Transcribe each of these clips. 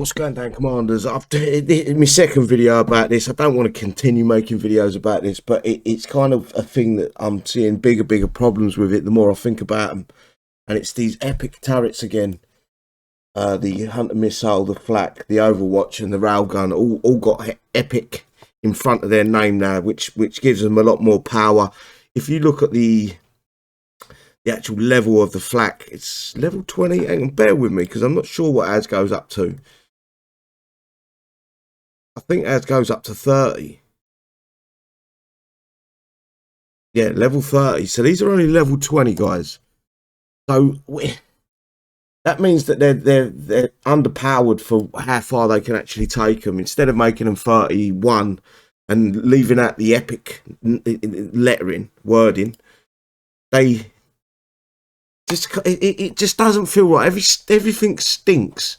What's going down, commanders? I've my second video about this. I don't want to continue making videos about this, but it's kind of a thing that I'm seeing bigger problems with it the more I think about them. And it's these epic turrets again. The Hunter missile, the flak, the Overwatch, and the railgun all got epic in front of their name now, which gives them a lot more power. If you look at the actual level of the flak, it's level 20. And bear with me because I'm not sure what ours goes up to. I think ours goes up to 30. Yeah, level 30. So these are only level 20, guys. So that means that they're underpowered for how far they can actually take them. Instead of making them 31 and leaving out the epic wording, they just it just doesn't feel right. Everything stinks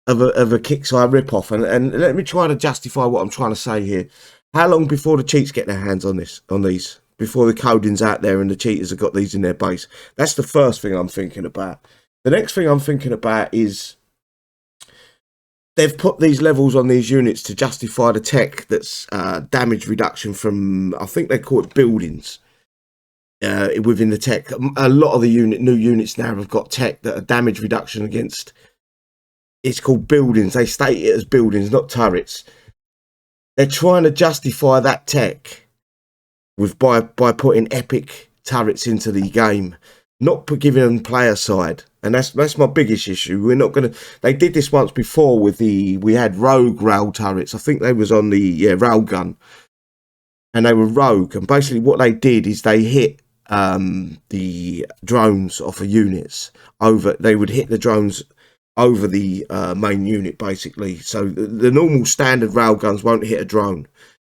of a Kixeye ripoff. And let me try to justify what I'm trying to say here. How long before the cheats get their hands on these? Before the coding's out there and the cheaters have got these in their base? That's the first thing I'm thinking about. The next thing I'm thinking about is they've put these levels on these units to justify the tech that's damage reduction from, I think they call it buildings. Within the tech, a lot of the new units now have got tech that are damage reduction against. It's called buildings. They state it as buildings, not turrets. They're trying to justify that tech with by putting epic turrets into the game, not giving them player side. And that's my biggest issue. We're not gonna. They did this once before with we had rogue rail turrets. I think they was on the railgun, and they were rogue. And basically, what they did is they hit the drones off of units over. They would hit the drones over the main unit, basically. So the normal standard railguns won't hit a drone.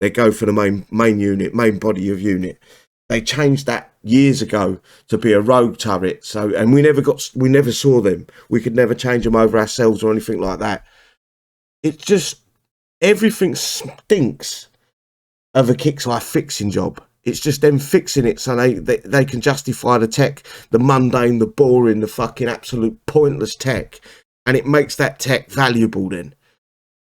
They go for the main unit, main body of unit. They changed that years ago to be a rogue turret. So, and we never saw them. We could never change them over ourselves or anything like that. It's just everything stinks of a Kixeye fixing job. It's just them fixing it so they can justify the tech, the mundane, the boring, the fucking absolute pointless tech. And it makes that tech valuable then.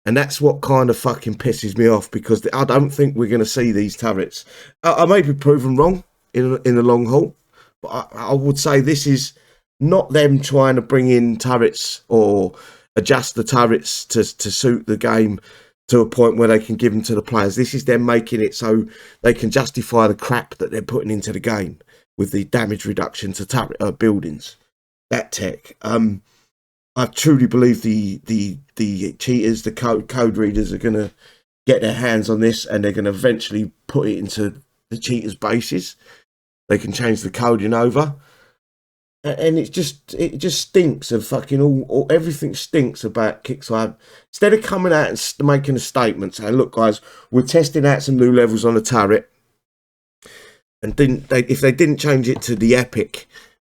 And that's what kind of fucking pisses me off, because I don't think we're going to see these turrets. I may be proven wrong in the long haul, but I would say this is not them trying to bring in turrets or adjust the turrets to suit the game to a point where they can give them to the players. This is them making it so they can justify the crap that they're putting into the game with the damage reduction to turret buildings. That tech. I truly believe the cheaters, the code readers are going to get their hands on this, and they're going to eventually put it into the cheaters' bases. They can change the coding over, and it just stinks of fucking everything stinks about Kixeye. Instead of coming out and making a statement saying, "Look, guys, we're testing out some new levels on the turret," and if they didn't change it to the epic,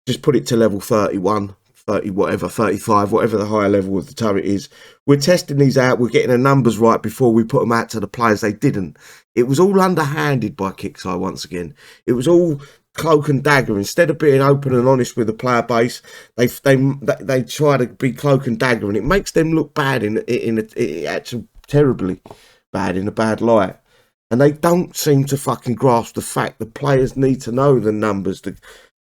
just put it to level 31. 30, whatever, 35, whatever the higher level of the turret is. We're testing these out. We're getting the numbers right before we put them out to the players. They didn't. It was all underhanded by Kixeye once again. It was all cloak and dagger. Instead of being open and honest with the player base, they try to be cloak and dagger, and it makes them look bad actually terribly bad, in a bad light. And they don't seem to fucking grasp the fact that players need to know the numbers,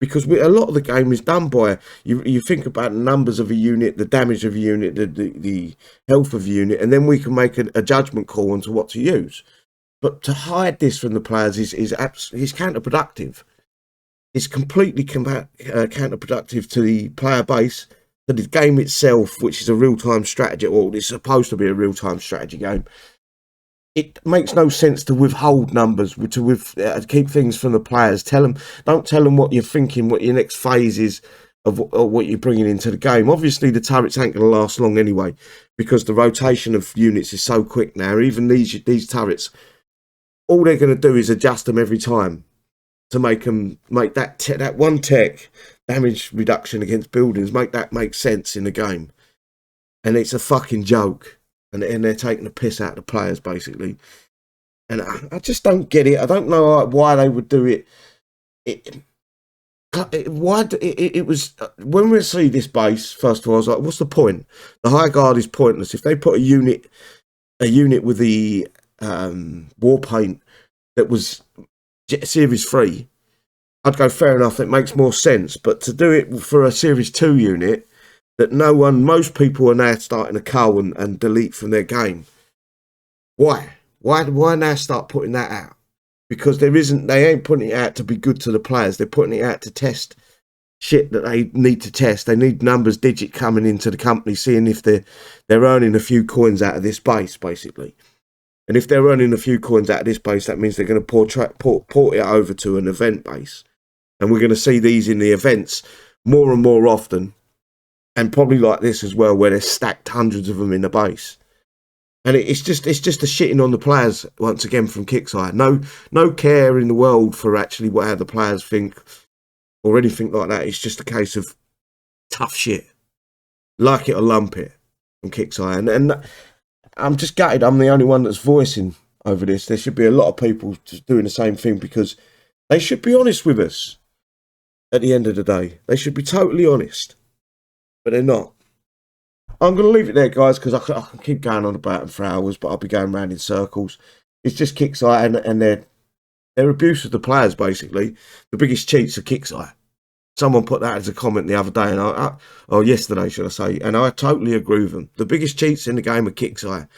because a lot of the game is done by you think about the numbers of a unit, the damage of a unit, the health of a unit, and then we can make a judgment call onto what to use. But to hide this from the players is counterproductive. It's completely counterproductive to the player base, to the game itself, which is a real-time strategy, or it's supposed to be a real-time strategy game. It makes no sense to withhold numbers, to keep things from the players. Don't tell them what you're thinking, what your next phase is of what you're bringing into the game. Obviously, the turrets ain't going to last long anyway, because the rotation of units is so quick now. Even these turrets, all they're going to do is adjust them every time to make that one tech damage reduction against buildings, make sense in the game. And it's a fucking joke. And they're taking the piss out of the players, basically. And I just don't get it. I don't know why they would do it. why it was when we see this base, first of all, I was like, what's the point? The high guard is pointless. If they put a unit with the war paint that was series 3, I'd go fair enough, it makes more sense. But to do it for a series 2 unit that most people are now starting to cull and delete from their game, why now start putting that out? Because they ain't putting it out to be good to the players. They're putting it out to test shit that they need to test. They need numbers digit coming into the company, seeing if they're earning a few coins out of this base, basically. And if they're earning a few coins out of this base, that means they're going to port it over to an event base. And we're going to see these in the events more and more often. And probably like this as well, where there's stacked hundreds of them in the base. And it's just a shitting on the players once again from Kixeye. No care in the world for actually how the players think or anything like that. It's just a case of tough shit, like it or lump it from Kixeye. And I'm just gutted. I'm the only one that's voicing over this. There should be a lot of people just doing the same thing, because they should be honest with us. At the end of the day, they should be totally honest, but they're not. I'm going to leave it there, guys, because I can keep going on about them for hours, but I'll be going round in circles. It's just Kixeye and their abuse of the players, basically. The biggest cheats are Kixeye. Someone put that as a comment the other day, or yesterday, should I say, and I totally agree with them. The biggest cheats in the game are Kixeye,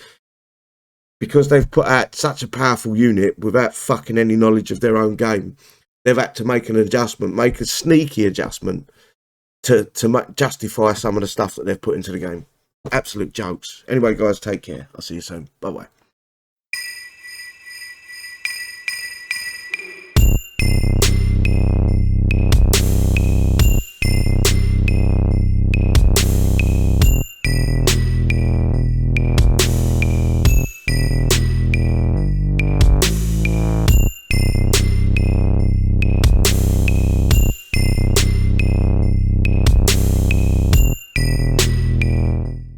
because they've put out such a powerful unit without fucking any knowledge of their own game. They've had to make an adjustment, make a sneaky adjustment to justify some of the stuff that they've put into the game. Absolute jokes. Anyway, guys, take care. I'll see you soon. Bye-bye.